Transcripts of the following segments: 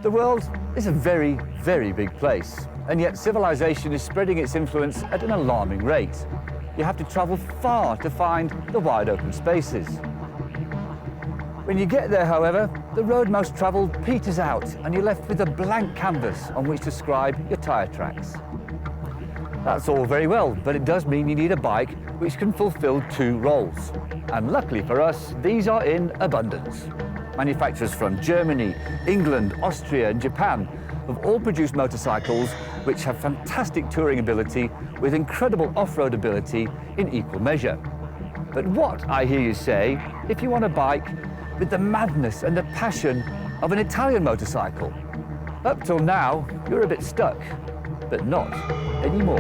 The world is a very, very big place, and yet civilization is spreading its influence at an alarming rate. You have to travel far to find the wide open spaces. When you get there, however, the road most travelled peters out and you're left with a blank canvas on which to scribe your tyre tracks. That's all very well, but it does mean you need a bike which can fulfil two roles. And luckily for us, these are in abundance. Manufacturers from Germany, England, Austria and Japan have all produced motorcycles which have fantastic touring ability with incredible off-road ability in equal measure. But what, I hear you say, if you want a bike with the madness and the passion of an Italian motorcycle? Up till now, you're a bit stuck, but not anymore.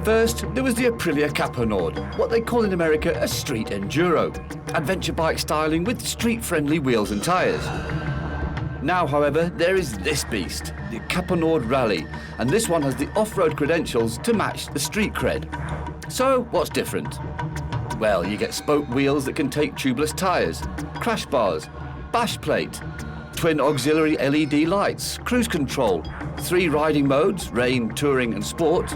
First, there was the Aprilia Caponord, what they call in America a street enduro, adventure bike styling with street-friendly wheels and tyres. Now, however, there is this beast, the Caponord Rallye, and this one has the off-road credentials to match the street cred. So, what's different? Well, you get spoke wheels that can take tubeless tyres, crash bars, bash plate, twin auxiliary LED lights, cruise control, 3 riding modes, rain, touring and sport,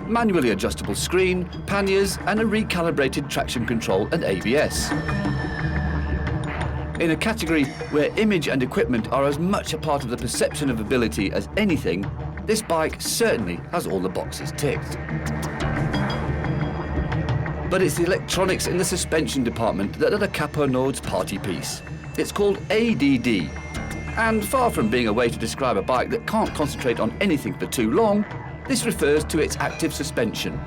manually adjustable screen, panniers and a recalibrated traction control and ABS. In a category where image and equipment are as much a part of the perception of ability as anything, this bike certainly has all the boxes ticked. But it's the electronics in the suspension department that are the Caponord's party piece. It's called ADD. And far from being a way to describe a bike that can't concentrate on anything for too long, this refers to its active suspension.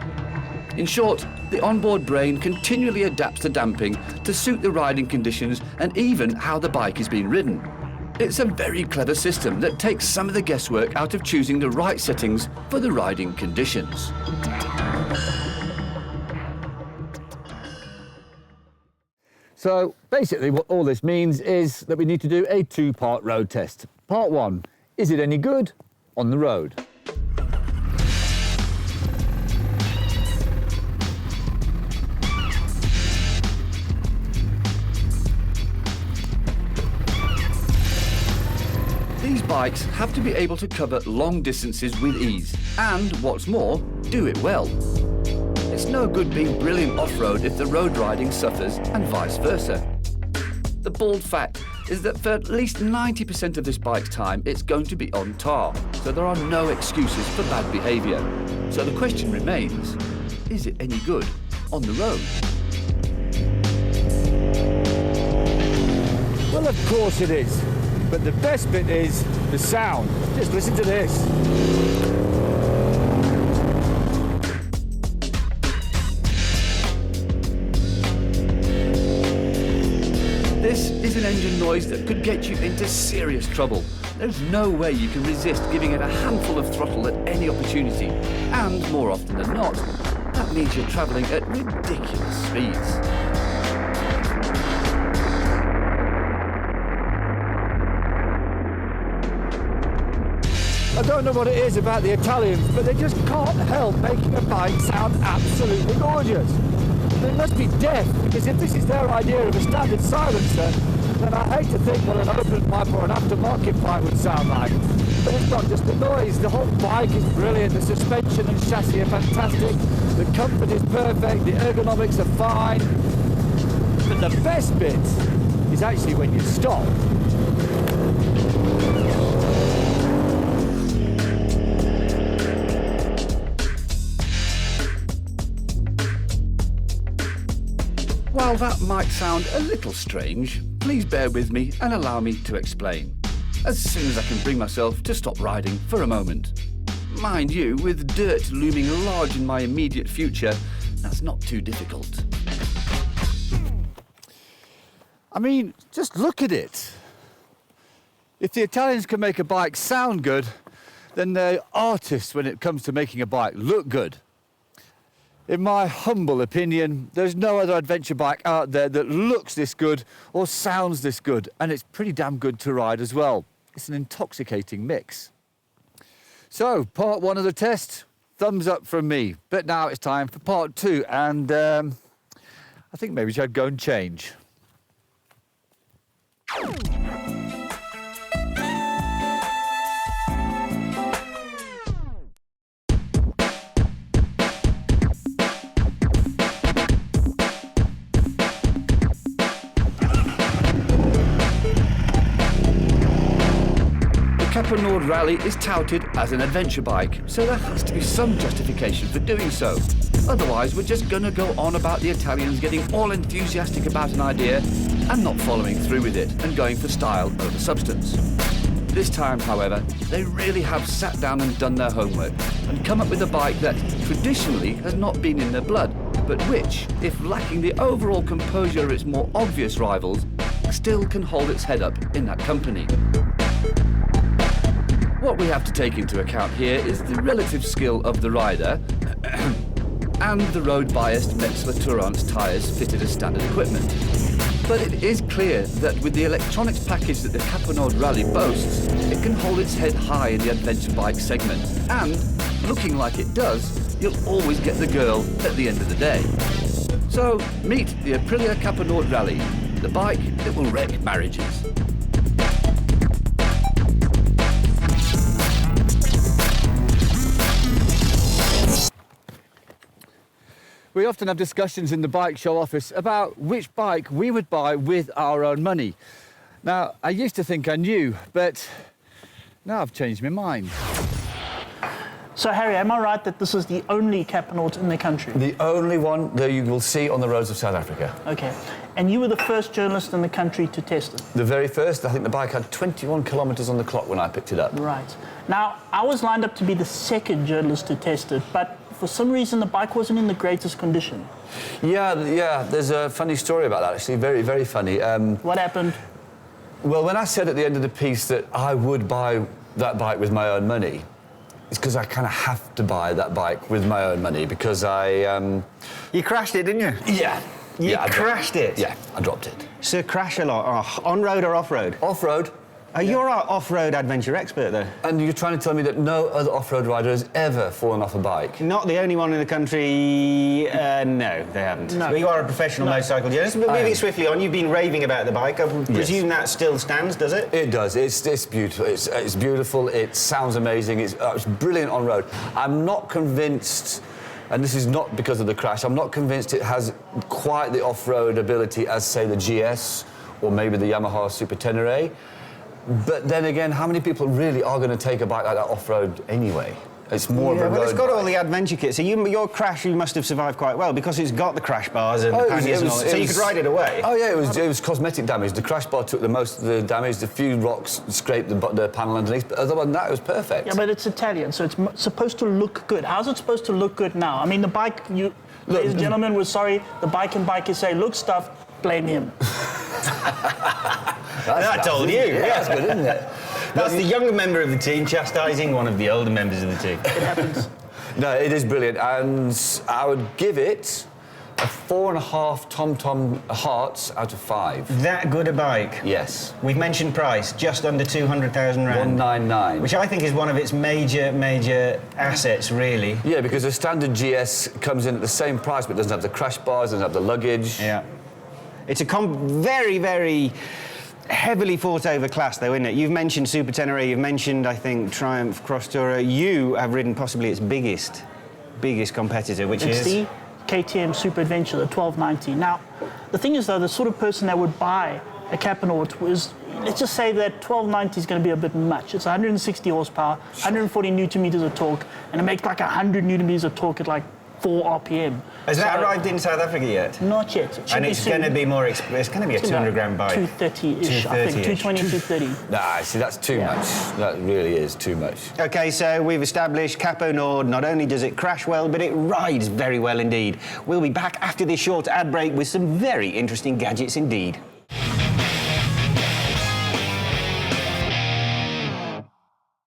In short, the onboard brain continually adapts the damping to suit the riding conditions and even how the bike is being ridden. It's a very clever system that takes some of the guesswork out of choosing the right settings for the riding conditions. So basically what all this means is that we need to do a 2-part road test. Part 1, is it any good on the road? These bikes have to be able to cover long distances with ease and, what's more, do it well. It's no good being brilliant off-road if the road riding suffers and vice versa. The bald fact is that for at least 90% of this bike's time it's going to be on tar, so there are no excuses for bad behaviour. So the question remains, is it any good on the road? Well, of course it is, but the best bit is the sound. Just listen to this. This is an engine noise that could get you into serious trouble. There's no way you can resist giving it a handful of throttle at any opportunity. And more often than not, that means you're travelling at ridiculous speeds. I don't know what it is about the Italians, but they just can't help making a bike sound absolutely gorgeous. They must be deaf, because if this is their idea of a standard silencer, then I hate to think what an open pipe or an aftermarket bike would sound like. But it's not just the noise, the whole bike is brilliant, the suspension and chassis are fantastic, the comfort is perfect, the ergonomics are fine. But the best bit is actually when you stop. While that might sound a little strange, please bear with me and allow me to explain. As soon as I can bring myself to stop riding for a moment. Mind you, with dirt looming large in my immediate future, that's not too difficult. I mean, just look at it. If the Italians can make a bike sound good, then they're artists when it comes to making a bike look good. In my humble opinion, there's no other adventure bike out there that looks this good or sounds this good, and it's pretty damn good to ride as well. It's an intoxicating mix. So, part 1 of the test, thumbs up from me. But now it's time for part 2, and I think maybe we should go and change. Caponord Rallye is touted as an adventure bike, so there has to be some justification for doing so. Otherwise, we're just gonna go on about the Italians getting all enthusiastic about an idea and not following through with it and going for style over substance. This time, however, they really have sat down and done their homework and come up with a bike that traditionally has not been in their blood, but which, if lacking the overall composure of its more obvious rivals, still can hold its head up in that company. What we have to take into account here is the relative skill of the rider and the road-biased Metzler Tourance tyres fitted as standard equipment. But it is clear that with the electronics package that the Caponord Rallye boasts, it can hold its head high in the adventure bike segment. And, looking like it does, you'll always get the girl at the end of the day. So, meet the Aprilia Caponord Rallye, the bike that will wreck marriages. We often have discussions in the bike show office about which bike we would buy with our own money. Now, I used to think I knew, but now I've changed my mind. So, Harry, am I right that this is the only Caponord in the country? The only one that you will see on the roads of South Africa. Okay. And you were the first journalist in the country to test it? The very first. I think the bike had 21 kilometres on the clock when I picked it up. Right. Now, I was lined up to be the second journalist to test it, but for some reason the bike wasn't in the greatest condition. Yeah, there's a funny story about that, actually. Very, very funny. What happened? Well, when I said at the end of the piece that I would buy that bike with my own money, it's because I kind of have to buy that bike with my own money because I... You crashed it, didn't you? Yeah. You crashed it? Yeah, I dropped it. So crash a lot. Oh, on-road or off-road? Off-road. You're our off-road adventure expert, though. And you're trying to tell me that no other off-road rider has ever fallen off a bike? Not the only one in the country. No, they haven't. No. Well, you are a professional motorcycle journalist. But moving swiftly on, you've been raving about the bike. I presume that still stands, does it? It does. It's beautiful. It's beautiful. It sounds amazing. It's brilliant on road. I'm not convinced, and this is not because of the crash, I'm not convinced it has quite the off-road ability as, say, the GS or maybe the Yamaha Super Tenere. But then again, how many people really are going to take a bike like that off-road anyway? It's more of a road well, it's got bike. all the adventure kit. So your crash, you must have survived quite well because it's got the crash bars and the panniers and all that. So you could ride it away. Oh yeah, it was cosmetic damage. The crash bar took the most of the damage. The few rocks scraped the panel underneath. But other than that, it was perfect. Yeah, but it's Italian, so it's supposed to look good. How's it supposed to look good now? I mean, the bike, ladies and gentlemen, we're sorry, the bike and bikers say, look stuff, blame him. I told you. Yeah, that's good, isn't it? That's the younger member of the team chastising one of the older members of the team. It happens. No, it is brilliant, and I would give it a 4.5 Tom hearts out of 5. That good a bike? Yes. We've mentioned price, just under 200,000 rand. 199. Which I think is one of its major assets, really. Yeah, because a standard GS comes in at the same price, but doesn't have the crash bars, doesn't have the luggage. Yeah. It's a very, very heavily fought over class, though, isn't it? You've mentioned Super Tenere, you've mentioned, I think, Triumph Cross Tourer. You have ridden possibly its biggest competitor, which is the KTM Super Adventure, the 1290. Now, the thing is, though, the sort of person that would buy a Caponord was, let's just say that 1290 is going to be a bit much. It's 160 horsepower, 140 newton meters of torque, and it makes like 100 newton meters of torque at like 4 RPM. Has that arrived in South Africa yet? Not yet. And it's going to be more it's going to be a 200 grand bike. 230-ish, I think. 220, 230. Nah, see, that's too much. That really is too much. OK, so we've established Caponord. Not only does it crash well, but it rides very well indeed. We'll be back after this short ad break with some very interesting gadgets indeed.